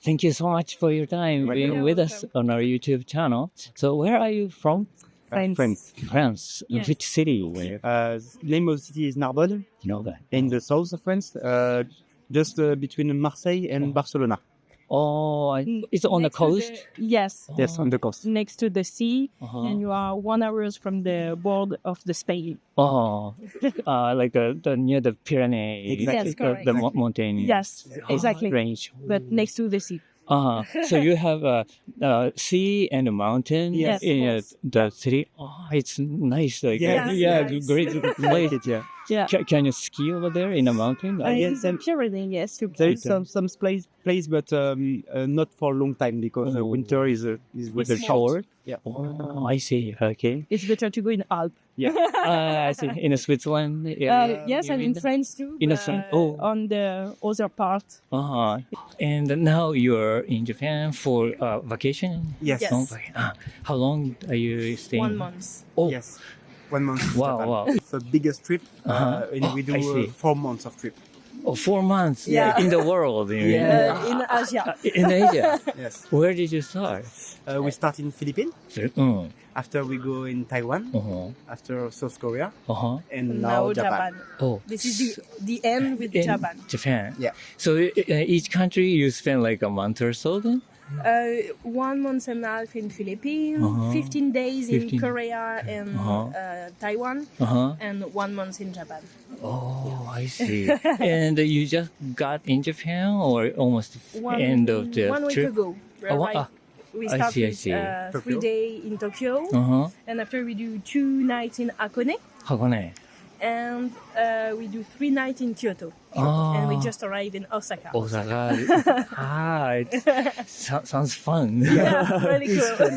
Thank you so much for your time being with us on our YouTube channel. So where are you from? France. Yes. Which city? The name of the city is Narbonne, in the south of France, just between Marseille and Barcelona. Oh, it's on the coast? Yes. Yes, on the coast. Next to the sea, Uh-huh. and you are 1 hour from the border of the Spain. Oh, like the near the Pyrenees. Exactly. Yes, correct. The mountain. Yes, exactly. Range. But next to the sea. So you have a sea and a mountain Yes. in the city. Oh, it's nice. Like, Yes. Nice. great place. Yeah. Yeah. Can you ski over there in a mountain? Yes, In Pyrenees, yes. There is some place, but not for a long time because winter is with the Short? Yeah. Oh, I see. Okay. It's better to go in Alps. I see. In Switzerland? Yes, and in France too. In France. Oh. On the other part. And now you're in Japan for vacation? Yes. Yes. How long are you staying? 1 month. Oh, Yes. 1 month. in Wow, Japan. wow. It's the biggest trip. And we I see. do 4 months of trip. Oh, 4 months Yeah. in the world. You mean? In Asia. In Asia. Yes. Where did you start? We start in Philippines. Mm. After we go in Taiwan. After South Korea. And now Japan. Oh, This is the end with in Japan. Japan. Yeah. So each country you spend like a month or so then? 1 month and a half in Philippines, 15 days 15. in Korea and Taiwan, and 1 month in Japan. Oh, I see. And you just got in Japan or almost end of the 1 week trip? ago. We I start see, I with see. 3 days in Tokyo, and after we do 2 nights in Hakone, Hakone. and we do 3 nights in Kyoto. And we just arrived in Osaka. Osaka. Sounds fun. Yeah, really cool.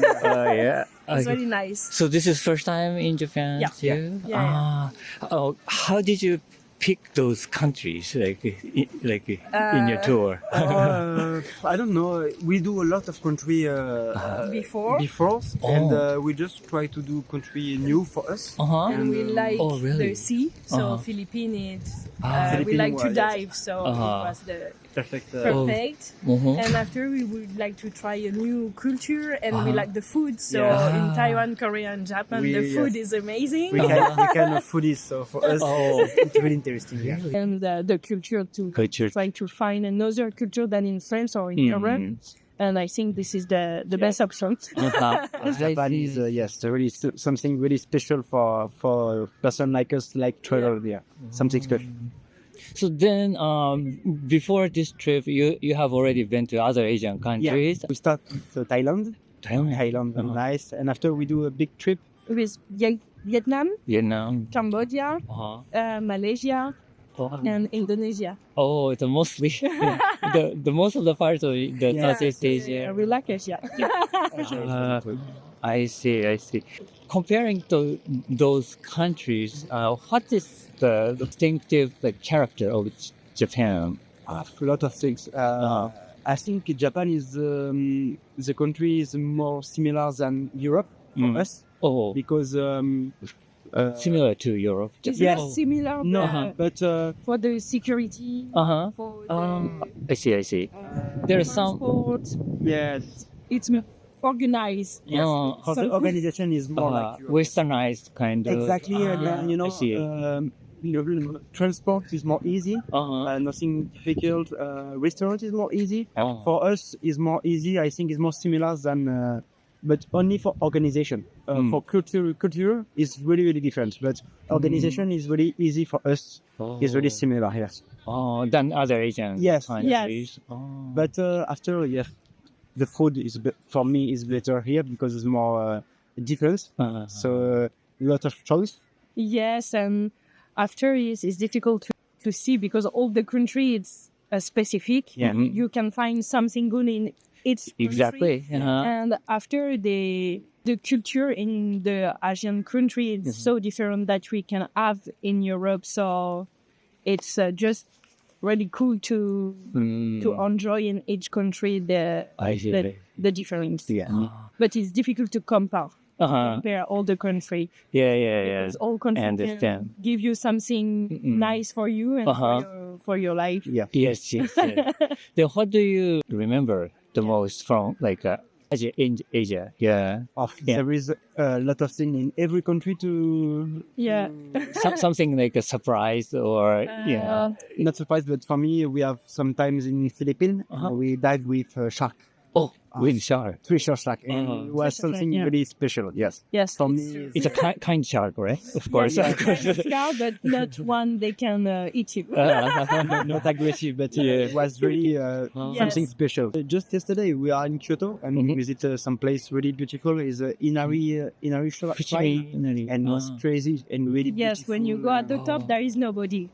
Yeah. It's Okay. really nice. So this is first time in Japan Yeah. too? Yeah. How did you pick those countries in your tour? I don't know. We do a lot of country Before. and we just try to do country new for us. And we like Oh, really? the sea, so Philippines, we Philippines like to was- dive, so it was the Perfect. perfect. Mhm. And after we would like to try a new culture, and we like the food. So Yeah. in Taiwan, Korea, and Japan, the food is amazing. we kind of foodies, so for us, it's really interesting. Yeah. And the culture to Culture. try to find another culture than in France or in Europe. And I think this is the best option. Japan is really something really special for a person like us, like travel there. Something special. So then, before this trip, you have already been to other Asian countries. We start with Thailand. Thailand, nice. And after we do a big trip. With Vietnam, Vietnam. Cambodia, Malaysia, and Indonesia. Oh, it's mostly the most of the parts of the Southeast Asia. We like Asia. I see. Comparing to those countries, what is the distinctive character of Japan? A lot of things. I think Japan is the country is more similar than Europe for us Oh, because similar to Europe. It's Yes. not similar, no, but for the security, for the I see. There are some. transport, yes, it's organized. for the organization is more like Europe. Westernized kind of. Exactly, I see. Transport is more easy. Nothing difficult. Restaurant is more easy. For us, is more easy. I think it's more similar than, but only for organization. For culture is really different. But organization is really easy for us. It's really similar. Yes. Than other Asian countries. Yes. But after, the food is for me is better here because it's more different. So a lot of choice. Yes, and after it's difficult to see because all the country it's specific. Yeah. You can find something good in its country. Exactly. And after the culture in the Asian country is so different that we can have in Europe. So it's just really cool to enjoy in each country the difference. Yeah. But it's difficult to compare. compare all the country. Yeah, yeah, yeah. Because all I countries understand. can give you something nice for you and for your life. Yeah. Yes, yes, yes. Then what do you remember the most from like Asia? In Asia, yeah. There is a lot of things in every country to. Yeah. Something like a surprise or yeah. Not surprised, but for me, we have sometimes in Philippines, we dive with a shark. Oh, wind shark. Treasure shark. And it was something really special. Yes. Yes. For me, It's a kind shark, right? Of course. Yeah, Of course. yeah, but not one they can eat you. not aggressive, but it was really something special. Just yesterday, we are in Kyoto and we visit some place really beautiful. Is Inari Shrine, and it was crazy and really beautiful. Yes, when you go at the top, there is nobody.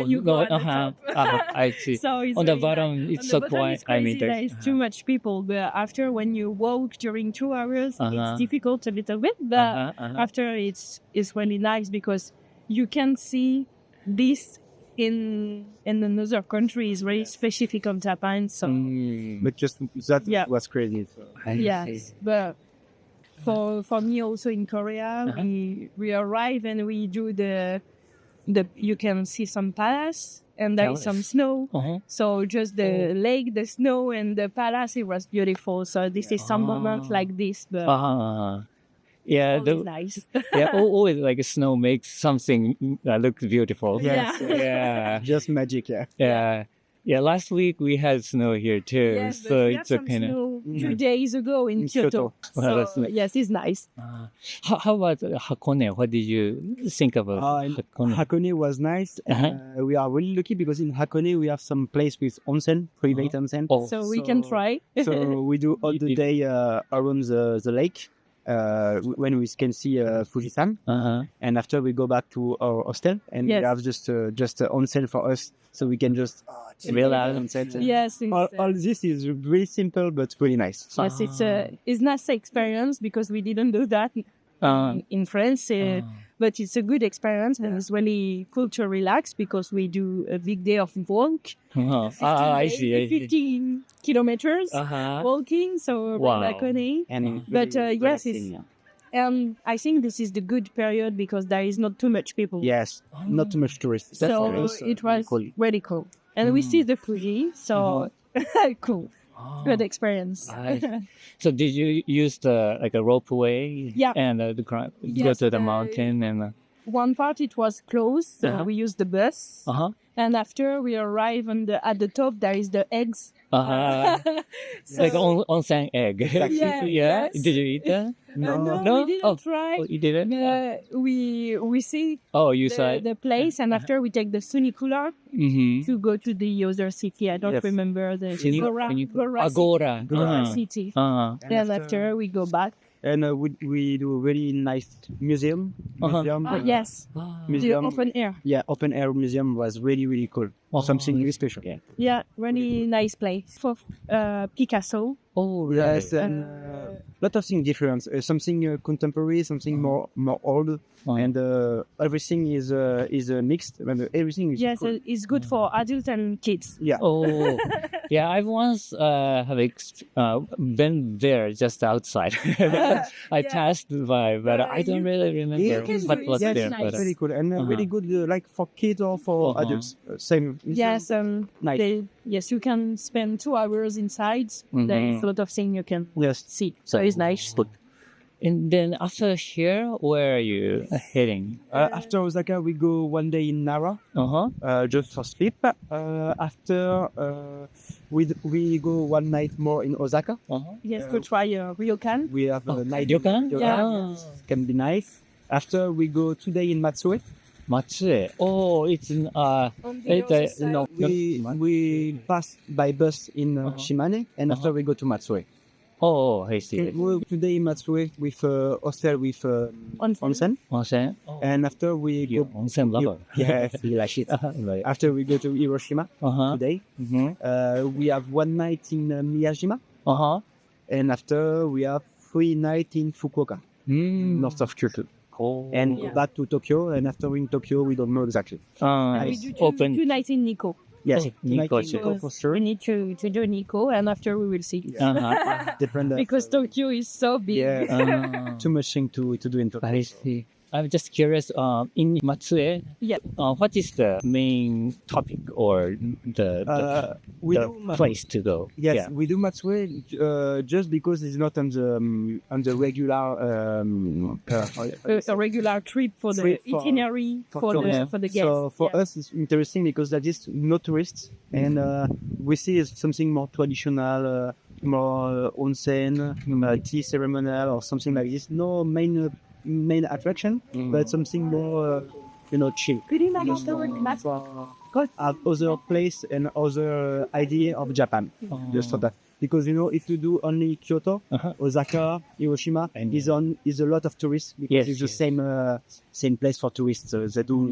You go at the I see. So it's On the really bottom, nice. it's On so the bottom, quiet. it's crazy. There is too much people, but after when you walk during 2 hours, it's difficult a little bit. But after it's really nice because you can see this in another country is very specific on Japan. So But just that was crazy. So. yes, but for me also in Korea, we arrive and we do the you can see some palace and there is some snow. So just the lake, the snow, and the palace, it was beautiful. So this is some moment like this, but yeah, always nice. yeah, always like snow makes something look beautiful. Yes. Yeah, Just magic, yeah. yeah, yeah. Last week we had snow here too, Yes, but so we had it's some kind of. snow 2 days ago in Kyoto. Wow, So that's nice. yes, it's nice. How about Hakone? What did you think about Hakone? Hakone was nice. We are really lucky because in Hakone we have some place with onsen, private onsen. Oh. So we can try. So we do all the day around the lake when we can see Fujisan. And after we go back to our hostel and we have just onsen for us, so we can just relax and set. Yes, All this is really simple but really nice. yes, it's nice experience because we didn't do that in France, but it's a good experience and it's really cool to relax because we do a big day of walk. I see. 15 kilometers walking, so Wow. Hakone. And But really yes, relaxing, and I think this is the good period because there is not too much people. yes, not too much tourists. So That's it was cool. really cool. And we see the Fuji, so cool. Good experience. So did you use the like a ropeway? Yeah. And go Yes, to the mountain and. One part it was closed, so we used the bus. And after we arrive at the top, there is the eggs. Like onsen egg. Yeah, Yeah. yes. Did you eat that? No, we didn't try. Oh, you didn't? We see Oh, you saw it. the place, and after we take the funicular to go to the other city. I don't remember the Gora city. Then after we go back. And we do a really nice museum. Yes, Museum. the open air. Yeah, open air museum was really, really cool. Something really special. Yeah, really nice place for Picasso. Oh, Yes, and lot of things different. Something contemporary, something more old, and everything is mixed. And everything is cool. It's good for adults and kids. Yeah. Oh, yeah. I've once been there just outside. I passed by, but I don't really remember what was Yes, there. nice. But, very cool and really good, like for kids or for adults. Same. Yes, Nice. yes, you can spend 2 hours inside. There is a lot of things you can see. So it's nice. And then after here, where are you heading? After Osaka, we go one day in Nara, just for sleep. After we go one night more in Osaka. Yes, to try ryokan. We have a night ryokan? Yeah. Can be nice. After we go 2 days in Matsue. Matsue. Oh, it's in We pass by bus in Shimane, and after we go to Matsue. Oh, I see. Today in Matsue with hostel with onsen. Onsen? And after we go Onsen lover. Yes, we like it. Right. After we go to Hiroshima today, we have one night in Miyajima, and after we have 3 nights in Fukuoka, north of Kyoto. And go back to Tokyo, and after in Tokyo, we don't know exactly. We do two nights in Nikko. Yes, Nikko Nikko for sure. We need to do Nikko, and after we will see. Different. Because Tokyo is so big. Yeah, too much thing to do in Tokyo. I see. I'm just curious, in Matsue, Yeah. what is the main topic or the We the do place to go? Yes, Yeah. we do Matsue just because it's not on the regular A regular trip for the Trip for- itinerary for tourists. the guests. So for Yeah. us, it's interesting because there is no tourists, and we see it's something more traditional, more onsen, tea ceremonial, or something like this. No main attraction, but something more, chill. Other place and other idea of Japan. Just for that. Because if you do only Kyoto, Osaka, Hiroshima, is a lot of tourists because Yes, it's the yes. same place for tourists. So they do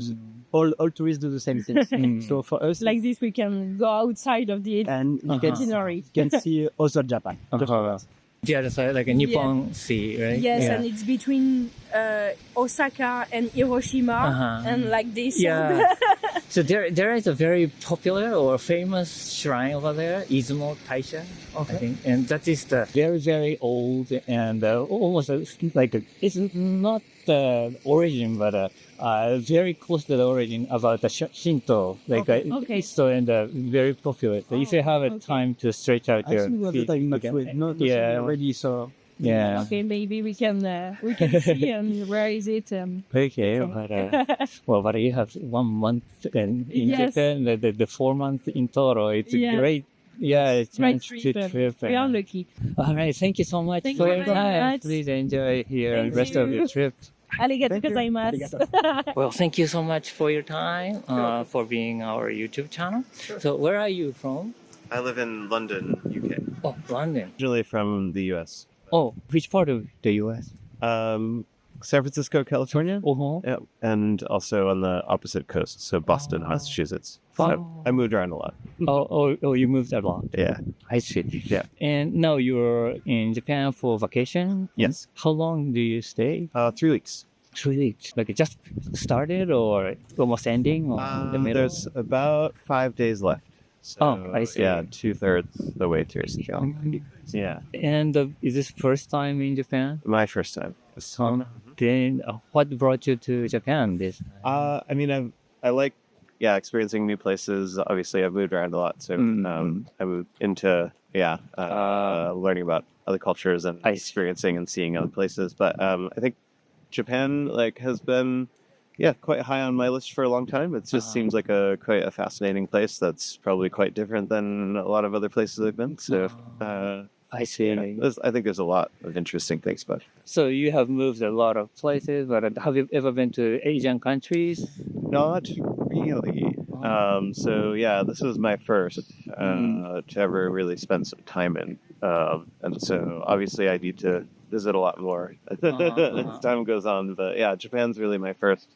all tourists do the same thing. So for us, Like this, we can go outside of the and you itinerary. can see other Japan. The other side, like a Nippon Sea, right? Yes, Yeah. and it's between Osaka and Hiroshima, and like this. Yeah. So there is a very popular or famous shrine over there, Izumo Taisha, I think, and that is the very very old and almost it's not the origin, but very close to the origin about the Shinto, Okay. so and very popular. So if you have a time to stretch out your Actually, we have the feet, time you not can- with not Yeah. already. So yeah. Okay, maybe we can see and where is it? Okay, but you have 1 month in Yes. Japan, the 4 months in total. It's Yeah. a great, it's Great nice to trip. trip. We are lucky. All right, thank you so much Thank for you your very time. much. Please enjoy here Thank the rest of you. your trip. Arigatou Thank you. gozaimasu. Well, thank you so much for your time, for being our YouTube channel. So, where are you from? I live in London, UK. Oh, London. Originally from the US. Oh, which part of the U.S.? San Francisco, California. Uh-huh. Yeah. And also on the opposite coast, so Boston, Massachusetts. So I moved around a lot. Oh, you moved a lot. Yeah. I see. Yeah. And now you're in Japan for vacation? Yes. How long do you stay? 3 weeks. 3 weeks. Like it just started or almost ending or the middle? There's about 5 days left. So, I see. Yeah, 2/3 the way through. Yeah. And is this first time in Japan? My first time. So then what brought you to Japan this time? I mean, I like, experiencing new places. Obviously, I've moved around a lot, so I moved into, learning about other cultures and experiencing and seeing other places. But I think Japan, has been, quite high on my list for a long time. It just seems like quite a fascinating place that's probably quite different than a lot of other places I've been. So, I see. I think there's a lot of interesting things about it. So you have moved a lot of places, but have you ever been to Asian countries? Not really. So this was my first to ever really spend some time in. And so obviously I need to visit a lot more as time goes on. But Japan's really my first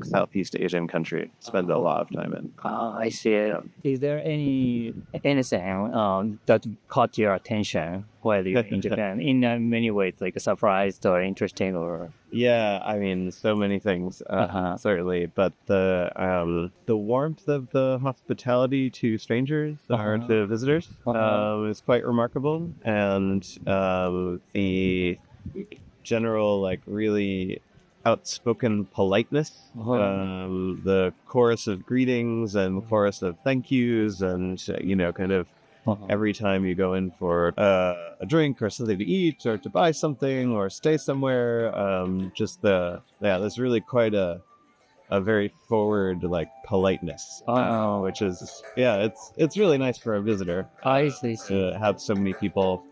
Southeast Asian country. Spend a lot of time in. I see. Is there anything that caught your attention while you're in Japan in many ways, like surprised or interesting or? Yeah, I mean, so many things, certainly. But the warmth of the hospitality to strangers or to visitors is quite remarkable, and the general really outspoken politeness, the chorus of greetings and chorus of thank yous, and kind of every time you go in for a drink or something to eat or to buy something or stay somewhere, there's really quite a very forward politeness, which is it's really nice for a visitor. I see. To have so many people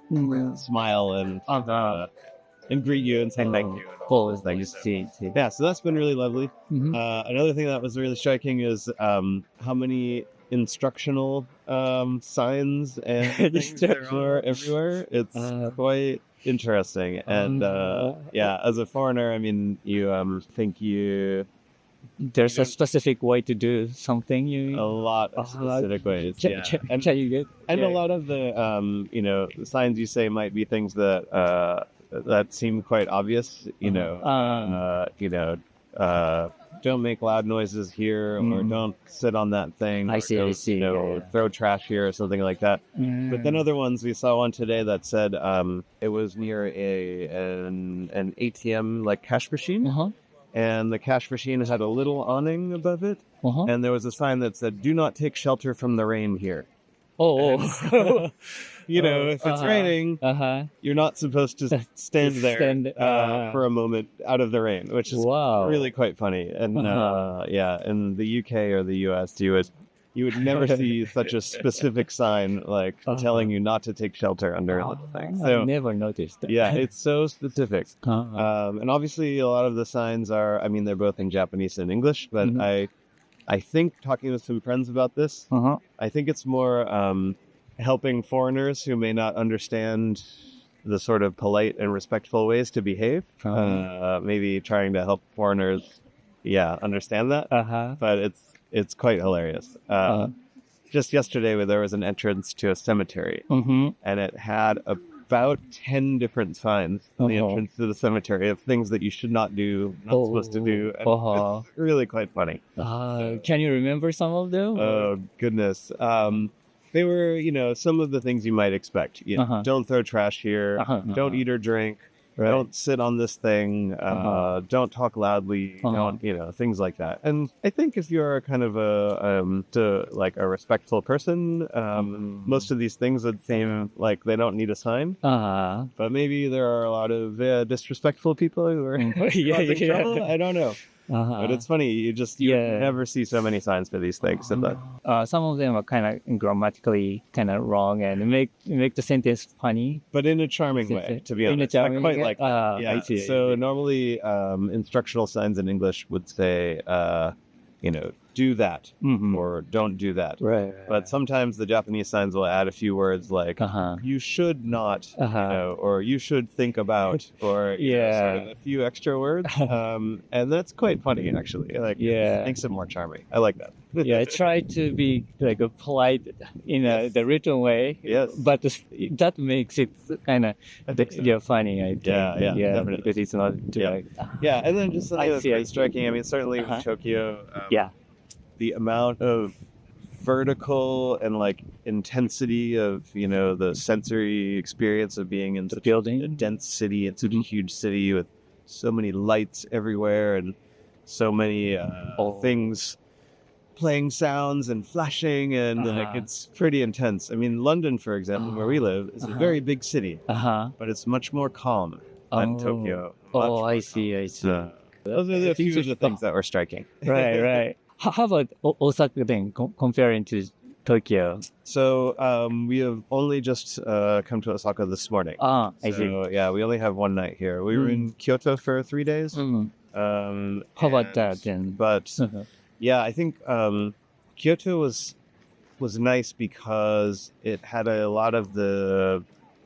smile and greet you and say thank you. Cool. See. Yeah, so that's been really lovely. Another thing that was really striking is how many instructional signs and things there are everywhere. It's quite interesting. And as a foreigner, I mean, you think there's a specific way to do something. A lot of specific ways. And you get and a lot of the signs you say might be things that seem quite obvious. don't make loud noises here, or don't sit on that thing. I see, or I don't, see, You know, yeah. throw trash here or something like that. But then other ones, we saw one today that said it was near an ATM like cash machine, and the cash machine had a little awning above it, and there was a sign that said, "Do not take shelter from the rain here." Oh. You know, if it's raining, you're not supposed to stand there for a moment out of the rain, which is really quite funny. And yeah, in the UK or the US, you would never see such a specific sign like telling you not to take shelter under a little thing. So, I never noticed. yeah, it's so specific. And obviously, a lot of the signs are, I mean, they're both in Japanese and English, but I think, talking with some friends about this, I think it's more helping foreigners who may not understand the sort of polite and respectful ways to behave. Maybe trying to help foreigners, understand that. But it's quite hilarious. Just yesterday, there was an entrance to a cemetery, and it had about 10 different signs on the entrance to the cemetery of things that you should not do, not supposed to do. And it's really quite funny. Can you remember some of them? Oh, goodness. They were, you know, some of the things you might expect. You know, don't throw trash here. Don't eat or drink. Right. Don't sit on this thing. Don't talk loudly. Don't, you know, things like that. And I think if you're kind of a respectful person, most of these things would seem like they don't need a sign. But maybe there are a lot of disrespectful people who are causing trouble. I don't know. But it's funny, you never see so many signs for these things. Some of them are kind of grammatically kind of wrong and make the sentence funny. But in a charming way, to be honest. I quite like that. I see. So normally instructional signs in English would say, you know, do that or don't do that. Right. But sometimes the Japanese signs will add a few words like you should not, you know, or you should think about, or you know, sort of a few extra words. And that's quite funny, actually. Like, makes it more charming. I like that. I try to be like a polite in the written way. Yes. But that makes it kind of funny, I think. Yeah, definitely. Because it's not too and then just something that's quite striking. I mean, certainly with Tokyo, the amount of vertical and like intensity of, you know, the sensory experience of being in such a dense city, in such a huge city with so many lights everywhere and so many things playing sounds and flashing, and like, it's pretty intense. I mean, London, for example, where we live, is a very big city, but it's much more calm than Tokyo. I see. Those are the few of the things that were striking. Right. How about Osaka then, comparing to Tokyo? So we have only just come to Osaka this morning. I see. Yeah, we only have one night here. We were in Kyoto for 3 days. How about that then? But yeah, I think Kyoto was nice because it had a lot of the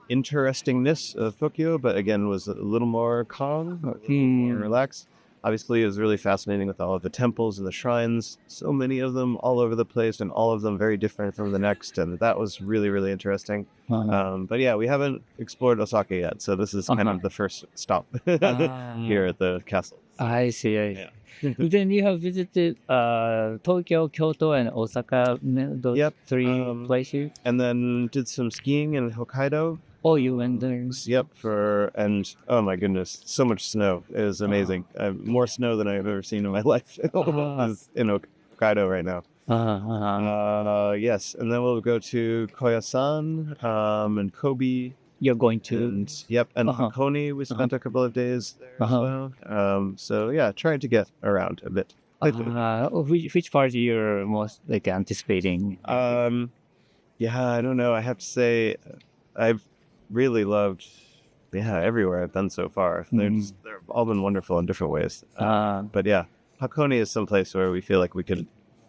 interestingness of Tokyo, but again was a little more calm, more relaxed. Obviously, it was really fascinating with all of the temples and the shrines, so many of them all over the place, and all of them very different from the next, and that was really, really interesting. But yeah, we haven't explored Osaka yet, so this is kind of the first stop here at the castle. I see. Then you have visited Tokyo, Kyoto, and Osaka, those three places? And then did some skiing in Hokkaido. Oh, you went there? Yep, and oh my goodness, so much snow. It was amazing. More snow than I've ever seen in my life. In Hokkaido right now. Yes, and then we'll go to Koyasan and Kobe. You're going to? And Hakone, we spent a couple of days there as well. So yeah, trying to get around a bit. Which part you're most like anticipating? Yeah, I don't know. I have to say, I've really loved everywhere I've been so far. They've all been wonderful in different ways. But yeah, Hakone is someplace where we feel like we could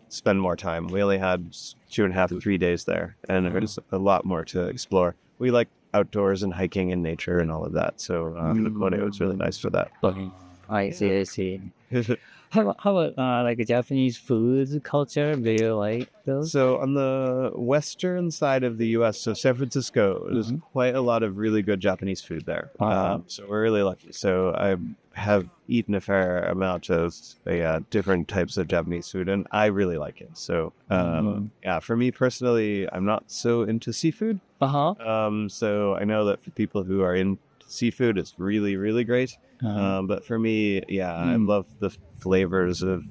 spend more time. We only had 2.5 to 3 days there, and there's a lot more to explore. We like outdoors and hiking and nature and all of that, so Hakone was really nice for that. I see. How about like Japanese food culture? Do you like those? So on the western side of the U.S., so San Francisco, there's quite a lot of really good Japanese food there. So we're really lucky. So have eaten a fair amount of different types of Japanese food, and I really like it. So, yeah, for me personally, I'm not so into seafood. So I know that for people who are into seafood, it's really, really great. But for me, I love the flavors of,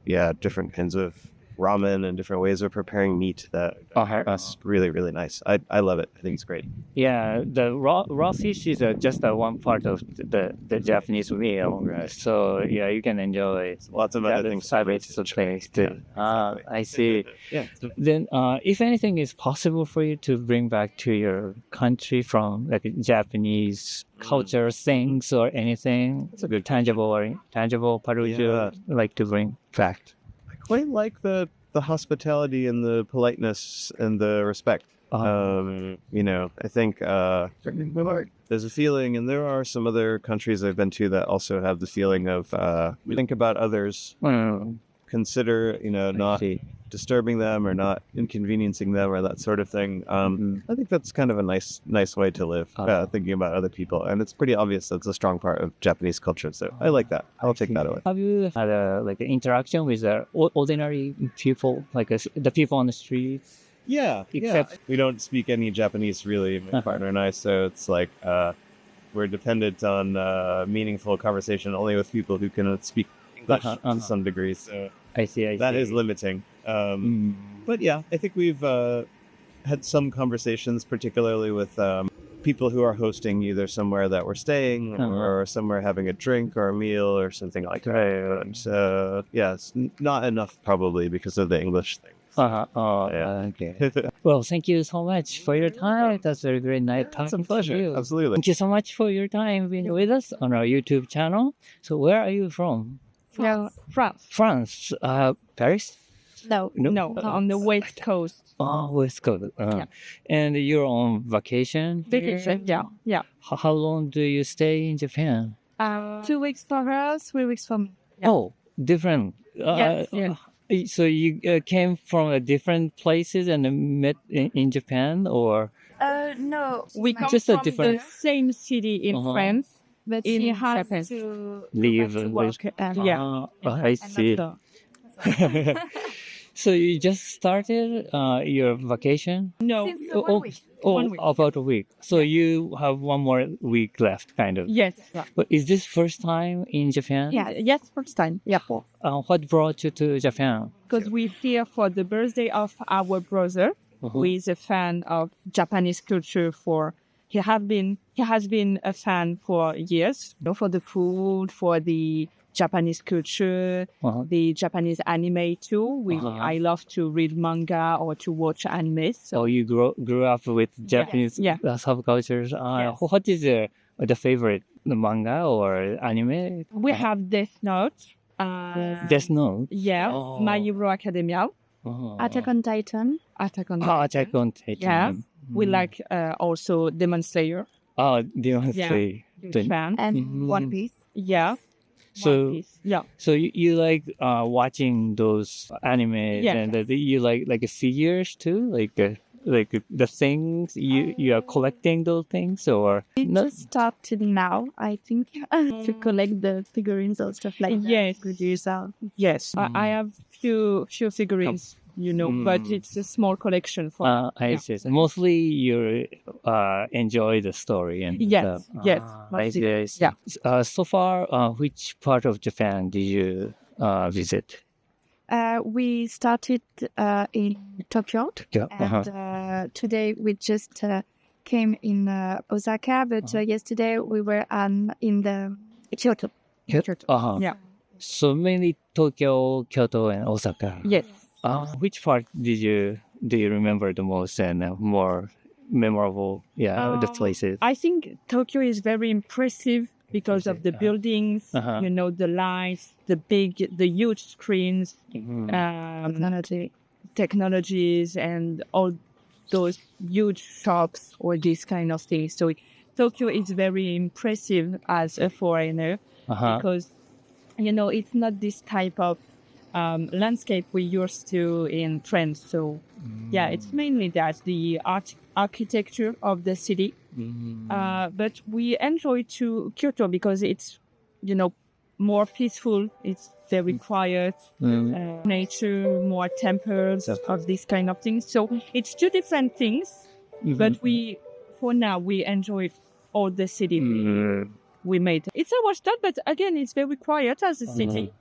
different kinds of ramen and different ways of preparing meat. That's really, really nice. I love it. I think it's great. Yeah, the raw fish is just one part of the Japanese meal, right? So yeah, you can enjoy Lots of other things. Things too. I see. Yeah. Then, if anything is possible for you to bring back to your country from like Japanese culture things or anything, it's a good tangible or intangible, what would you like to bring back? Quite like the hospitality and the politeness and the respect. I think there's a feeling, and there are some other countries I've been to that also have the feeling of we think about others, consider not disturbing them or not inconveniencing them or that sort of thing. I think that's kind of a nice way to live, thinking about other people, and it's pretty obvious that's a strong part of Japanese culture. So I like that. I'll take that away. Have you had an interaction with ordinary people, like the people on the streets? Except we don't speak any Japanese really, my partner and I, so it's like we're dependent on meaningful conversation only with people who can speak English to some degree. So I see. That is limiting. But yeah, I think we've had some conversations, particularly with people who are hosting either somewhere that we're staying or somewhere having a drink or a meal or something like that. And it's not enough probably because of the English thing. Okay. Well, thank you so much for your time. That's very, very nice. It's a pleasure. Absolutely. Thank you so much for your time being with us on our YouTube channel. So where are you from? France. France. Paris? No, on the West Coast. Oh, West Coast. And you're on vacation? Vacation, yeah. How long do you stay in Japan? 2 weeks for us, 3 weeks for me. Oh, different. Yes. So you came from different places and met in Japan, or? No, we come just a from different the same city in France, but he has Japan. to Leave. work. I see. So you just started your vacation? No. Since 1 week. About a week. So you have one more week left, kind of. Yes. But is this first time in Japan? Yes, first time. Yeah. What brought you to Japan? Because we're here for the birthday of our brother, who is a fan of Japanese culture he has been a fan for years, for the food, for the Japanese culture, the Japanese anime too. I love to read manga or to watch anime. So you grew up with Japanese subcultures. Yes. What is the favorite manga or anime? We have Death Note. Death Note? Yeah. My Hero Academia. Attack on Titan. Attack on Titan. Yeah. We like also Demon Slayer. Demon Slayer. Fan. And One Piece. Yeah. So you like watching those animes, and you like figures too, like the things you are collecting those things, or It just started now, I think, to collect the figurines or stuff like that. Yes. Producer. Yes, I have few figurines, but it's a small collection for. I see. So mostly you enjoy the story and yes. I see. Yeah. So far, which part of Japan did you visit? We started in Tokyo. And today we just came in Osaka, but yesterday we were in the Kyoto. Yeah. So mainly Tokyo, Kyoto, and Osaka. Yes. Which part do you remember the most and more memorable? The places. I think Tokyo is very impressive because of the buildings, the lights, the huge screens, technologies, and all those huge shops or these kind of things. So Tokyo is very impressive as a foreigner because, it's not this type of landscape we used to in France. So, it's mainly that, the architecture of the city. But we enjoy to Kyoto because it's more peaceful. It's very quiet, nature, more temples, of these kind of things. So it's two different things, but for now, we enjoy all the city we made. It's our start, but again, it's very quiet as a city.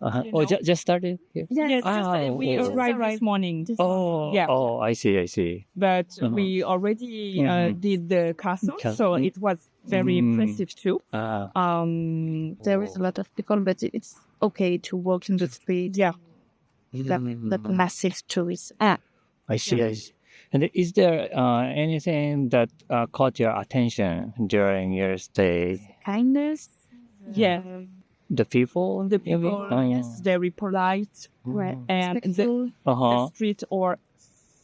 Just started here? Yes, we arrived this morning. I see. But we already did the castle, so it was very impressive too. There is a lot of people, but it's okay to walk in the street. Yeah. The massive tourists. I see. And is there anything that caught your attention during your stay? Kindness. Yeah. The people? Yes, very polite. Right. And Respectful. the streets are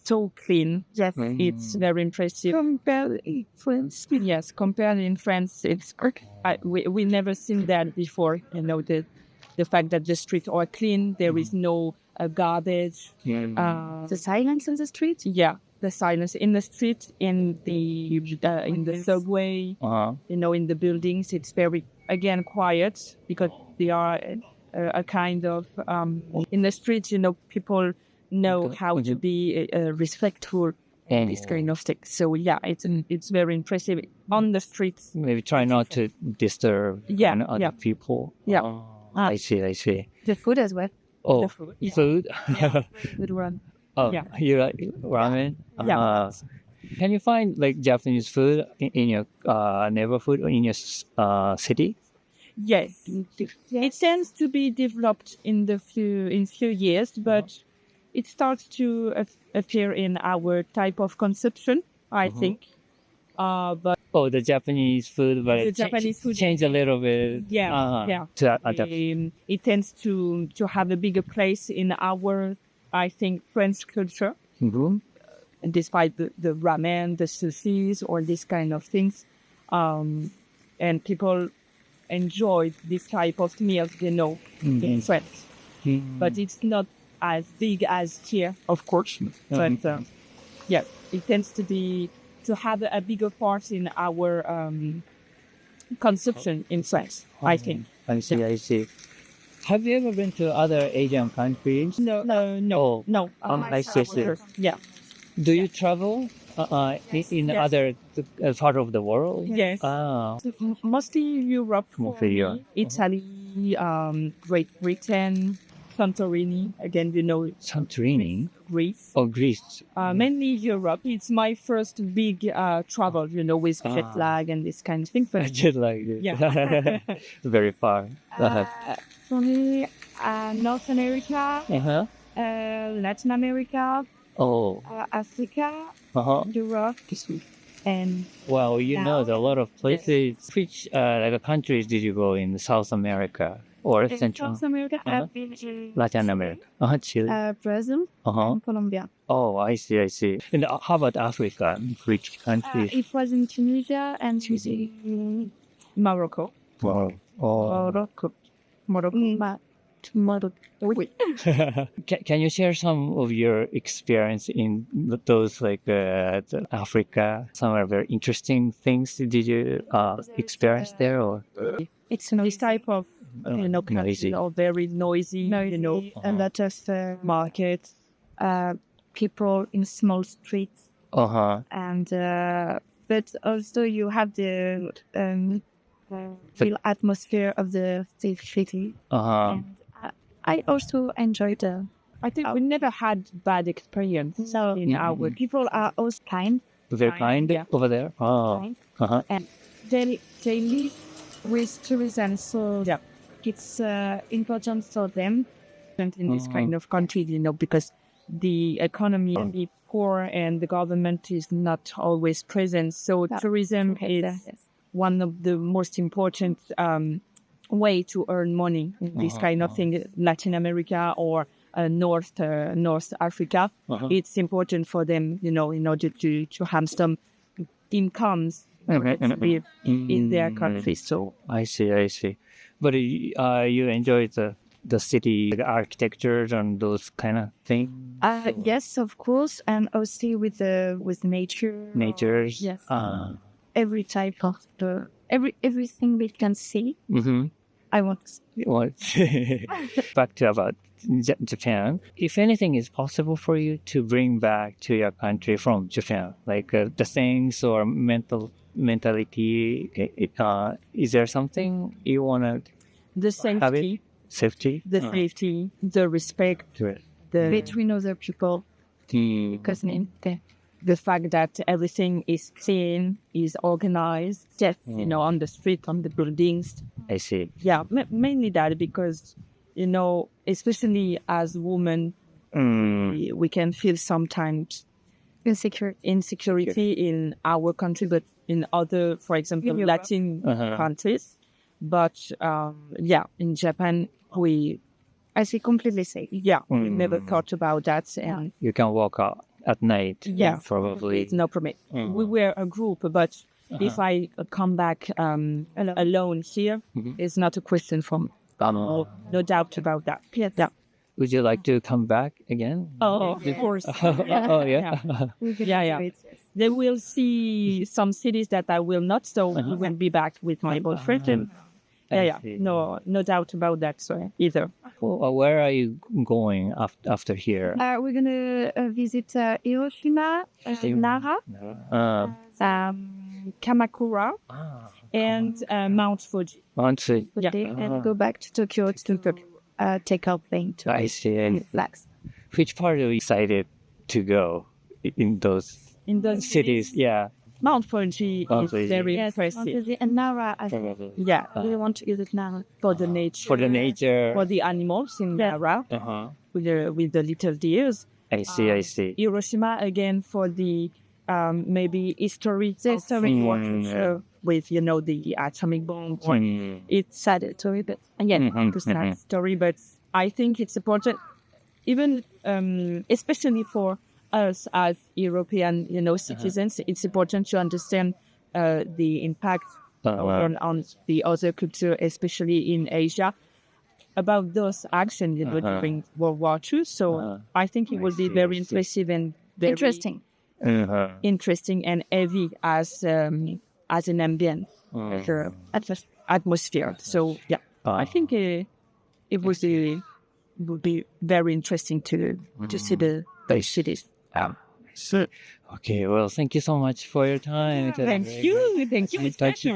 so clean. Yes. It's very impressive. Compared in France. Yes, compared in France, it's we never seen that before. The fact that the streets are clean, there is no garbage. The silence on the street. Yeah, the silence in the street, in the subway, in the buildings. It's very quiet because they are a kind of in the streets. People know how to be respectful. And this kind of thing. So it's very impressive on the streets. Maybe try not to disturb other people. Yeah. I see. The food as well. Oh, The food. Yeah. food? Good one. Oh, Yeah. you like ramen? Yeah. Can you find like Japanese food in your neighborhood or in your city? Yes. It tends to be developed in few years, but it starts to appear in our type of consumption, I think. But the Japanese food, but The Japanese food. change a little bit. Yeah. To adapt. It tends to have a bigger place in our, I think, French culture, despite the ramen, the sushis, or this kind of things. And people enjoy this type of meals, in France. But it's not as big as here, of course. But it tends to have a bigger part in our consumption in France, I think. I see. Have you ever been to other Asian countries? No. I see. Yeah. Do you travel in other part of the world? Yes. Mostly Europe. Mostly Europe. Italy, Great Britain, Santorini. Again, Santorini? Greece. Oh, Greece. Mainly Europe. It's my first big travel, with jet lag and this kind of thing. But Just like it. Yeah. Very far. For me, North America, Latin America, Africa, Europe, and Well, there's a lot of places. Which countries did you go in South America or in Central South America. I've been in Latin America? Chile. Brazil and Colombia. Oh, I see. And how about Africa? Which countries? It was in Tunisia and in Morocco. Wow. Morocco. Can you share some of your experience in those Africa? Some are very interesting things. Did you experience there or? it's This type of noisy. very noisy. a lot of Market. people in small streets, and but also you have the real atmosphere of the city. And I also enjoyed I think we never had bad experience in our. people are always kind. They're kind over there. Kind. And they live with tourism, so it's important for them. In this kind of country, because the economy is poor and the government is not always present. So tourism is one of the most important way to earn money in this kind of thing. Latin America or North Africa, it's important for them, in order to have some incomes in their country. So I see. But you enjoy the city, the architecture and those kind of things? Yes, of course, and also with nature. Natures? Yes. Every type of everything we can see. I won't. Well, back to about Japan. If anything is possible for you to bring back to your country from Japan, like the things or mentality, is there something you want to The have it? safety, Safety? safety, the respect, To it. Between other people. Because the fact that everything is clean, is organized, just, on the street, on the buildings. I see. Yeah, mainly that because, especially as women, we can feel sometimes insecurity in our country, but in other, for example, Latin countries. But in Japan, I see completely safe. we never thought about that. And You can walk out at night. Probably. it's no problem. We were a group, but if I come back alone here, it's not a question for me. No doubt about that. Yeah. Would you like to come back again? Oh, of course. Oh, yeah. Yeah. They will see some cities that I will not, so we will be back with my boyfriend. And see. No doubt about that. So either. Well, where are you going after here? We're gonna visit Hiroshima, Nara, Kamakura and Mount Fuji. and go back to Tokyo to take our plane to I see. relax. Which part are you excited to go in those cities? Yeah. Mount Fuji Mount Fuji. is very Yes, impressive. and Nara, I Yeah, really want to visit Nara. for the nature, For the nature. for the animals in Nara Uh-huh. with the little deers. I see. Hiroshima again for the maybe history with the atomic bomb. It's sad story, but again, it's a sad story. But I think it's important, even especially for us as European, citizens. It's important to understand the impact on the other culture, especially in Asia, about those actions during World War II. So I think it will be very impressive and very interesting and heavy as an ambient atmosphere. So I think it would be very interesting to see the cities. Okay, well, thank you so much for your time. Thank you. Thank you. Nice to talk to you.